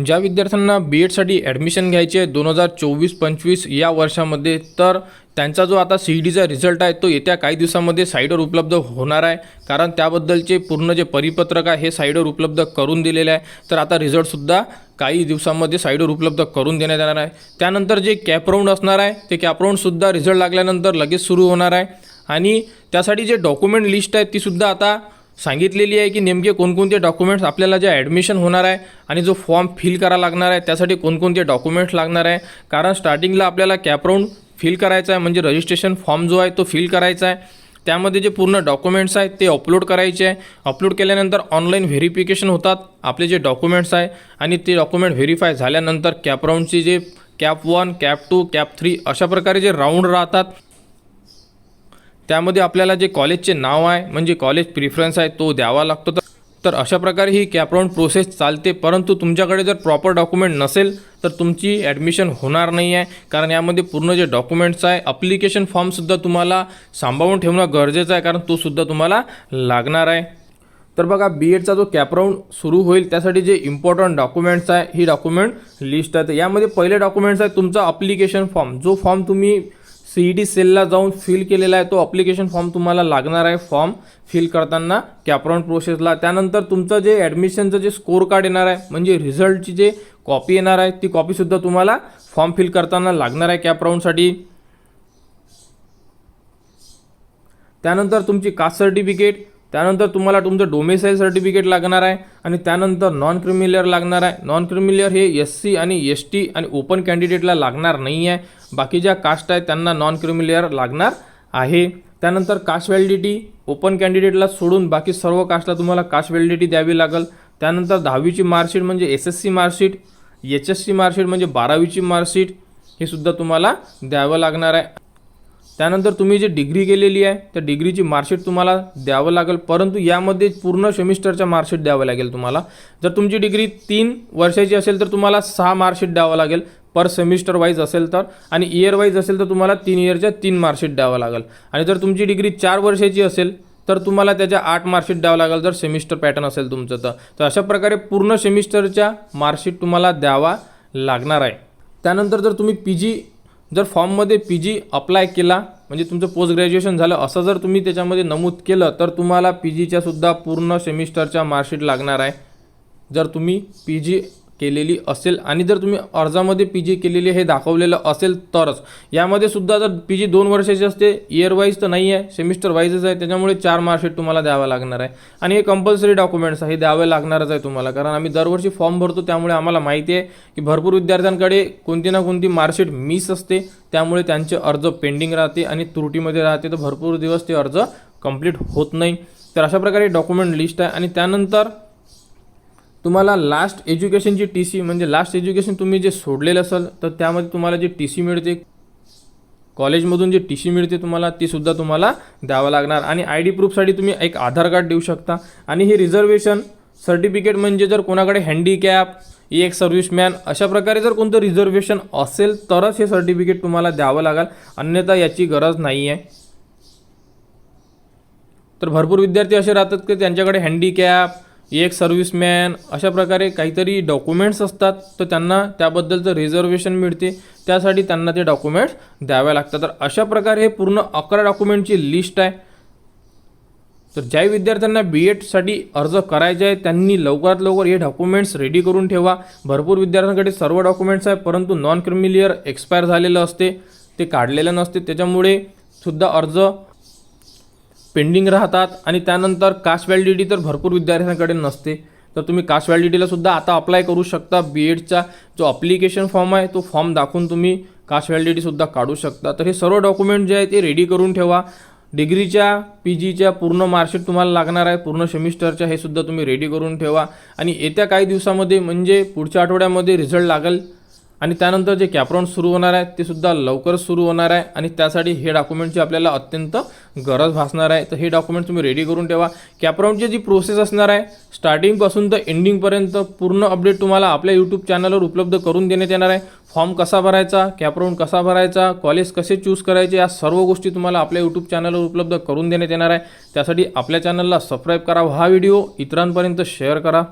ज्या विद्यार्थ्यांना बी एडसाठी ॲडमिशन घ्यायचे आहे 2024-25 या वर्षामध्ये, तर त्यांचा जो आता सी ई डीचा रिझल्ट आहे तो येत्या काही दिवसामध्ये साईटवर उपलब्ध होणार आहे. कारण त्याबद्दलचे पूर्ण जे परिपत्रक आहे हे साईटवर उपलब्ध करून दिलेले आहे. तर आता रिझल्टसुद्धा काही दिवसांमध्ये साईटवर उपलब्ध करून देण्यात येणार आहे. त्यानंतर जे कॅप राऊंड असणार आहे ते कॅप राऊंडसुद्धा रिझल्ट लागल्यानंतर लगेच सुरू होणार आहे. आणि त्यासाठी जे डॉक्युमेंट लिस्ट आहे तीसुद्धा आता सांगितलेली आहे की नेमके कोणकोणते डॉक्युमेंट्स आपल्याला जे ॲडमिशन होणार आहे आणि जो फॉर्म फिल करावा लागणार आहे त्यासाठी कोणकोणते डॉक्युमेंट्स लागणार आहे. कारण स्टार्टिंगला आपल्याला कॅप राऊंड फिल करायचा आहे, म्हणजे रजिस्ट्रेशन फॉर्म जो आहे तो फिल करायचा आहे. त्यामध्ये जे पूर्ण डॉक्युमेंट्स आहेत ते अपलोड करायचे आहे. अपलोड केल्यानंतर ऑनलाईन व्हेरिफिकेशन होतात आपले जे डॉक्युमेंट्स आहे आणि ते डॉक्युमेंट व्हेरीफाय झाल्यानंतर कॅप राऊंडचे जे कॅप 1, कॅप 2, कॅप 3 अशा प्रकारे जे राऊंड राहतात त्यामध्ये आपल्याला जे कॉलेजचे नाव आहे म्हणजे कॉलेज प्रिफरन्स आहे तो द्यावा लागतो. तर अशा प्रकारे ही कॅप राऊंड प्रोसेस चालते. परंतु तुमच्याकडे जर प्रॉपर डॉक्युमेंट नसेल तर तुमची ॲडमिशन होणार नाही आहे. कारण यामध्ये पूर्ण जे डॉक्युमेंट्स आहे, अप्लिकेशन फॉर्मसुद्धा तुम्हाला सांभाळून ठेवणं गरजेचं आहे, कारण तोसुद्धा तुम्हाला लागणार आहे. तर बघा, बी एडचा जो कॅप राऊंड सुरू होईल त्यासाठी जे इम्पॉर्टंट डॉक्युमेंट्स आहे ही डॉक्युमेंट लिस्ट आहे. तर यामध्ये पहिले डॉक्युमेंट्स आहे तुमचा अप्लिकेशन फॉर्म. जो फॉर्म तुम्ही सी ई टी सेलला जाऊन फिल केलेला आहे तो अप्लिकेशन फॉर्म तुम्हाला लागणार आहे फॉर्म फिल करताना कॅप राऊंड प्रोसेसला. त्यानंतर तुमचं जे ॲडमिशनचं जे स्कोर कार्ड येणार आहे म्हणजे रिझल्टची जे कॉपी येणार आहे ती कॉपीसुद्धा तुम्हाला फॉर्म फिल करताना लागणार आहे कॅप राऊंडसाठी. त्यानंतर तुमची कास्ट सर्टिफिकेट, त्यानंतर तुम्हाला तुमचं डोमेसाईल सर्टिफिकेट लागणार आहे आणि त्यानंतर नॉन क्रिमिलियर लागणार आहे. नॉन क्रिमिलियर हे SC आणि ST आणि ओपन कॅन्डिडेटला लागणार नाही आहे. बाकी ज्या कास्ट आहेत त्यांना नॉन क्रिमिलियर लागणार आहे. त्यानंतर कास्ट व्हॅलिडिटी ओपन कॅन्डिडेटला सोडून बाकी सर्व कास्टला तुम्हाला कास्ट व्हॅलिडिटी द्यावी लागेल. त्यानंतर 10वीची मार्कशीट म्हणजे SSC मार्कशीट, HSC मार्कशीट म्हणजे 12वीची मार्कशीट हे सुद्धा तुम्हाला द्यावं लागणार आहे. त्यानंतर तुम्ही जे डिग्री केलेली आहे त्या डिग्रीची मार्कशीट तुम्हाला द्यावं लागेल. परंतु यामध्ये पूर्ण सेमिस्टरच्या मार्कशीट द्यावं लागेल तुम्हाला. जर तुमची डिग्री 3 वर्षाची असेल तर तुम्हाला 6 मार्कशीट द्यावं लागेल पर सेमिस्टर वाईज असेल तर, आणि इयर वाईज असेल तर तुम्हाला 3 इयरच्या 3 मार्कशीट द्यावं लागेल. आणि जर तुमची डिग्री 4 वर्षाची असेल तर तुम्हाला त्याच्या 8 मार्कशीट द्यावं लागेल जर सेमिस्टर पॅटर्न असेल तुमचं तर अशा प्रकारे पूर्ण सेमिस्टरच्या मार्कशीट तुम्हाला द्यावा लागणार आहे. त्यानंतर जर तुम्ही जर फॉर्ममध्ये PG अप्लाय केला म्हणजे तुमचं पोस्ट ग्रॅज्युएशन झालं असं जर तुम्ही त्याच्यामध्ये नमूद केलं तर तुम्हाला PGच्या सुद्धा पूर्ण सेमिस्टरच्या मार्कशीट लागणार आहे जर तुम्ही PG केलेली असेल. आणि जर तुम्ही अर्जामध्ये PG केलेली हे दाखवलेलं असेल तरच. यामध्ये सुद्धा जर PG 2 वर्षाची असते, इयर वाईज तर नाही आहे, सेमिस्टर वाईजच आहे, त्याच्यामुळे 4 मार्कशीट तुम्हाला द्यावं लागणार आहे. आणि हे कंपल्सरी डॉक्युमेंट्स आहे, हे द्यावे लागणारच आहे तुम्हाला. कारण आम्ही दरवर्षी फॉर्म भरतो त्यामुळे आम्हाला माहिती आहे की भरपूर विद्यार्थ्यांकडे कोणती ना कोणती मार्कशीट मिस असते, त्यामुळे त्यांचे अर्ज पेंडिंग राहते आणि त्रुटीमध्ये राहते, तर भरपूर दिवस ते अर्ज कंप्लीट होत नाही. तर अशा प्रकारे डॉक्युमेंट लिस्ट आहे. आणि त्यानंतर तुम्हाला लास्ट एज्युकेशनची TC म्हणजे लास्ट एज्युकेशन तुम्ही जे सोडलेलं असेल तर त्यामध्ये तुम्हाला जे TC मिळते कॉलेजमधून, जे TC मिळते तुम्हाला तीसुद्धा तुम्हाला द्यावं लागणार. आणि ID प्रूफसाठी तुम्ही एक आधार कार्ड देऊ शकता. आणि हे रिझर्वेशन सर्टिफिकेट म्हणजे जर कोणाकडे हँडिकॅप, एक सर्व्हिसमॅन अशा प्रकारे जर कोणतं रिझर्वेशन असेल तरच हे सर्टिफिकेट तुम्हाला द्यावं लागेल, अन्यथा याची गरज नाही आहे. तर भरपूर विद्यार्थी असे राहतात की त्यांच्याकडे हँडिकॅप, एक सर्व्हिसमॅन अशा प्रकारे काहीतरी डॉक्युमेंट्स असतात, तर त्यांना त्याबद्दलचं रिझर्वेशन मिळते, त्यासाठी त्यांना ते डॉक्युमेंट्स द्यावे लागतात. तर अशा प्रकारे हे पूर्ण 11 डॉक्युमेंटची लिस्ट आहे. तर ज्या विद्यार्थ्यांना BEdसाठी अर्ज करायचे आहे त्यांनी लवकरात लवकर हे डॉक्युमेंट्स रेडी करून ठेवा. भरपूर विद्यार्थ्यांकडे सर्व डॉक्युमेंट्स आहे परंतु नॉन क्रिमिलियर एक्सपायर झालेलं असते, ते काढलेलं नसते, त्याच्यामुळे सुद्धा अर्ज पेंडिंग राहतात. आणि त्यानंतर कास्ट व्हॅलिडिटी तर भरपूर विद्यार्थ्यांकडे नसते, तर तुम्ही कास्ट व्हॅलिडिटीला सुद्धा आता अप्लाय करू शकता. BEdचा जो अप्लिकेशन फॉर्म आहे तो फॉर्म दाखवून तुम्ही कास्ट व्हॅलिडिटीसुद्धा काढू शकता. तर हे सर्व डॉक्युमेंट जे आहे ते रेडी करून ठेवा. डिग्रीच्या PGच्या पूर्ण मार्कशीट तुम्हाला लागणार आहे पूर्ण सेमिस्टरच्या, हे सुद्धा तुम्ही रेडी करून ठेवा. आणि येत्या काही दिवसामध्ये म्हणजे पुढच्या आठवड्यामध्ये रिझल्ट लागेल. आणि त्यानंतर जे कॅप राऊंड सुरू होणार आहे ते सुद्धा लवकरच सुरू होणार आहे आणि त्यासाठी हे डॉक्युमेंटची आपल्याला अत्यंत गरज भासणार आहे. तर हे डॉक्युमेंट तुम्ही रेडी करून ठेवा. कॅप राऊंडची जी प्रोसेस असणार आहे स्टार्टिंगपासून तर एंडिंगपर्यंत पूर्ण अपडेट तुम्हाला आपल्या यूट्यूब चॅनलवर उपलब्ध करून देण्यात येणार आहे. फॉर्म कसा भरायचा, कॅप राऊंड कसा भरायचा, कॉलेज कसे चूज करायचे, या सर्व गोष्टी तुम्हाला आपल्या यूट्यूब चॅनलवर उपलब्ध करून देण्यात येणार आहे. त्यासाठी आपल्या चॅनलला सबस्क्राईब करा, हा व्हिडिओ इतरांपर्यंत शेअर करा.